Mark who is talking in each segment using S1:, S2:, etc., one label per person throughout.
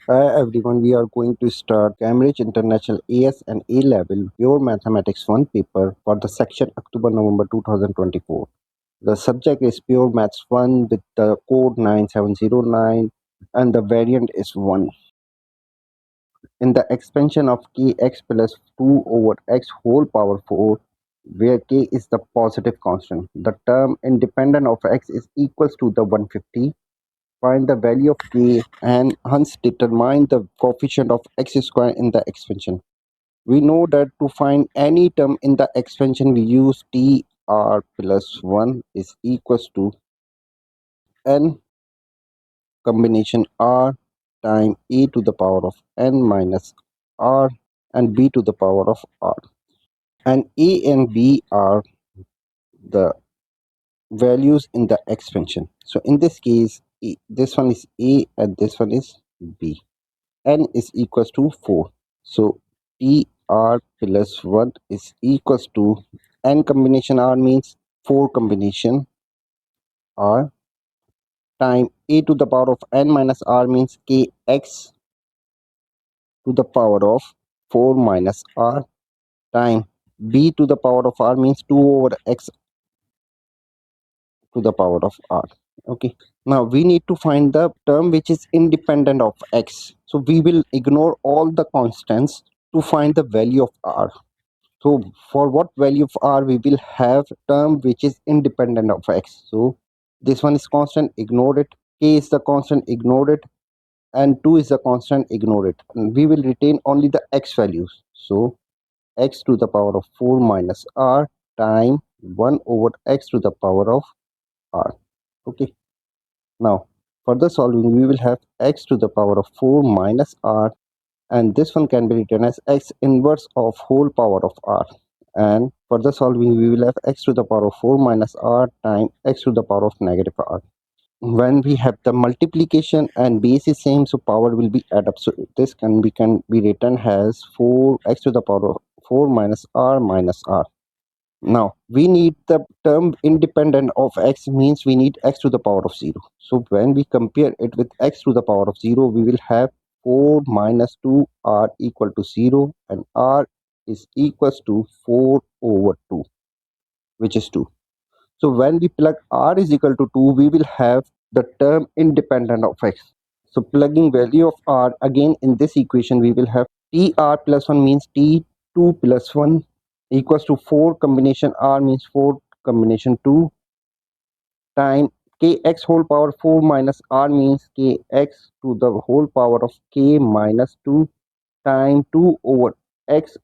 S1: Hi everyone, we are going to start Cambridge International AS and A Level Pure Mathematics 1 paper for the section October November 2024. The subject is Pure Maths 1 with the code 9709 and the variant is 1. In the expansion of kx plus 2 over x whole power 4, where k is the positive constant, the term independent of x is equals to the 150. Find the value of k and hence determine the coefficient of x square in the expansion. We know that to find any term in the expansion we use tr plus 1 is equals to n combination r time a to the power of n minus r and b to the power of r. And a and b are the values in the expansion. So in this case, this one is a and this one is b. N is equals to 4. So TR plus 1 is equals to N combination R means 4 combination R time A to the power of N minus R means KX to the power of 4 minus R time B to the power of R means 2 over X to the power of R. Okay. Now we need to find the term which is independent of X. So we will ignore all the constants to find the value of R. So for what value of r we will have term which is independent of x. So this one is constant, ignore it. K is the constant, ignore it. And 2 is the constant, ignore it. And we will retain only the x values. So x to the power of 4 minus r time 1 over x to the power of r. Okay. Now further solving we will have x to the power of 4 minus r, and this one can be written as x inverse of whole power of r. And further solving we will have x to the power of 4 minus r times x to the power of negative r. When we have the multiplication and base is same, so power will be add up. So this can be written as 4x to the power of 4 minus r. Now we need the term independent of x means we need x to the power of 0. So when we compare it with x to the power of 0, we will have 4 minus 2 r equal to 0 and r is equals to 4 over 2, which is 2. So when we plug r is equal to 2, we will have the term independent of x. So plugging value of r again in this equation, we will have tr plus 1 means t2 plus 1 equals to 4 combination r means 4 combination 2 time kx whole power 4 minus r means kx to the whole power of k minus 2 time 2 over x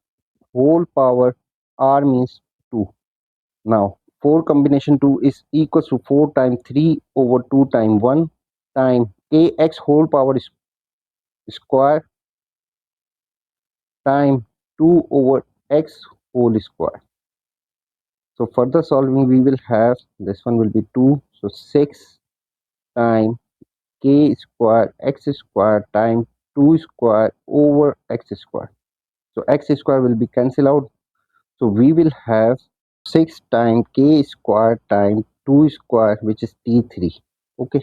S1: whole power r means 2. Now 4 combination 2 is equals to 4 times 3 over 2 times 1 time kx whole power is square time 2 over x whole square. So further solving we will have this one will be 2. So 6 times k square x square times 2 square over x square. So x square will be cancelled out. So we will have 6 times k square times 2 square, which is t3. Okay.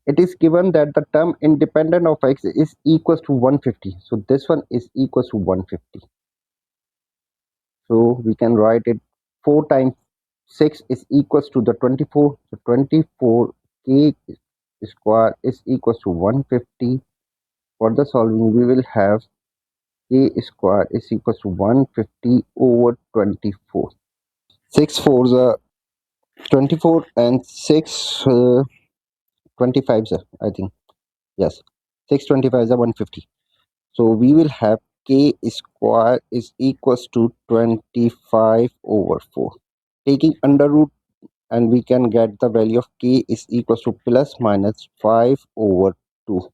S1: It is given that the term independent of x is equals to 150. So this one is equals to 150. So we can write it 4 times 6 is equals to the 24. So 24 k square is equals to 150. For the solving we will have k square is equals to 150 over 24. 6 fours are 24 and 6 25s are, I think. Yes. 625 is 150. So we will have k square is equals to 25 over 4. Taking under root and we can get the value of k is equals to plus minus 5 over 2.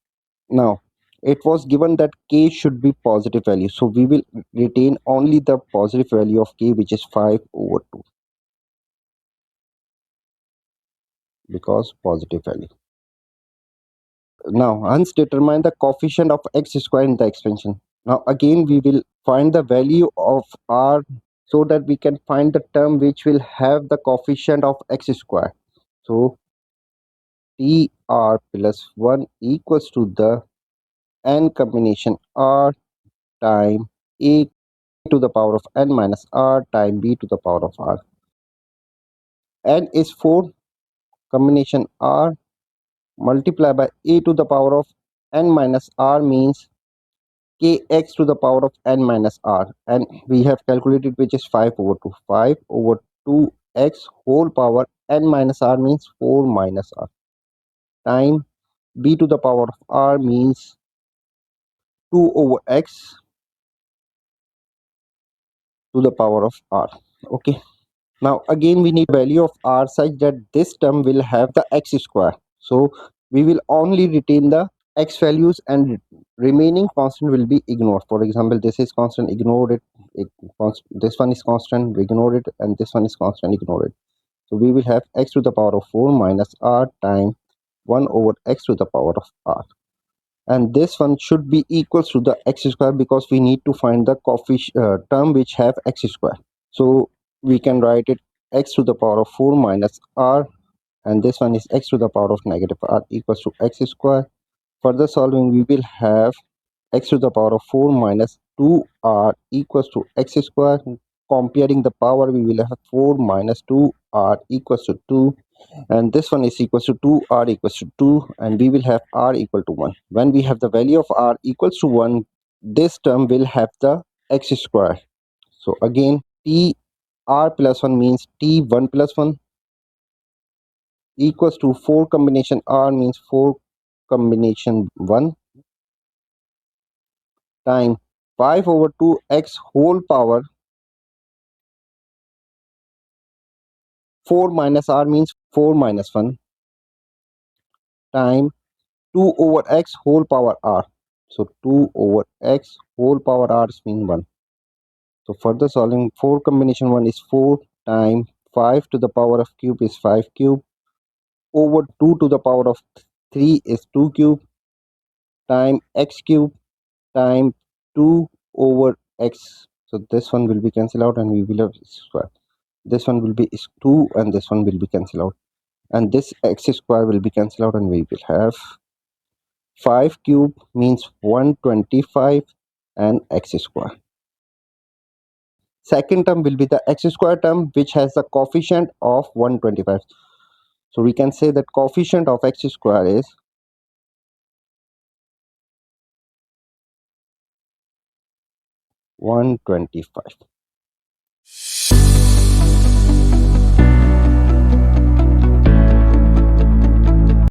S1: Now it was given that k should be positive value. So we will retain only the positive value of k, which is 5 over 2 because positive value. Now hence determine the coefficient of x square in the expansion. Now again we will find the value of r so that we can find the term which will have the coefficient of x square. So tr plus 1 equals to the n combination r time a to the power of n minus r time b to the power of r. N is 4 combination r multiplied by a to the power of n minus r means kx to the power of n minus r, and we have calculated which is 5 over 2. 5 over 2x whole power n minus r means 4 minus r time b to the power of r means 2 over x to the power of r. Okay, now again we need value of r such that this term will have the x square, so we will only retain the x values and remaining constant will be ignored. For example, this is constant, ignore it, this one is constant, ignore it, and this one is constant, ignore it. So we will have x to the power of 4 minus r time 1 over x to the power of r, and this one should be equals to the x square because we need to find the coefficient term which have x square. So we can write it x to the power of 4 minus r, and this one is x to the power of negative r equals to x square. Further solving, we will have x to the power of 4 minus 2r equals to x square. Comparing the power, we will have 4 minus 2r equals to 2, and this one is equals to 2r equals to 2, and we will have r equal to 1. When we have the value of r equals to 1, this term will have the x square. So again, t r plus 1 means t 1 plus 1 equals to 4 combination r means 4 combination 1 time 5 over 2x whole power 4 minus r means 4 minus 1 time 2 over x whole power r. So 2 over x whole power r is mean 1. So further solving, 4 combination 1 is 4 time 5 to the power of cube is 5 cube over 2 to the power of 3 is 2 cube time x cube time 2 over x. So this one will be cancelled out and we will have square. This one will be 2 and this one will be cancelled out. And this x square will be cancelled out and we will have 5 cube means 125 and x square. Second term will be the x square term which has the coefficient of 125. So we can say that coefficient of x square is 125.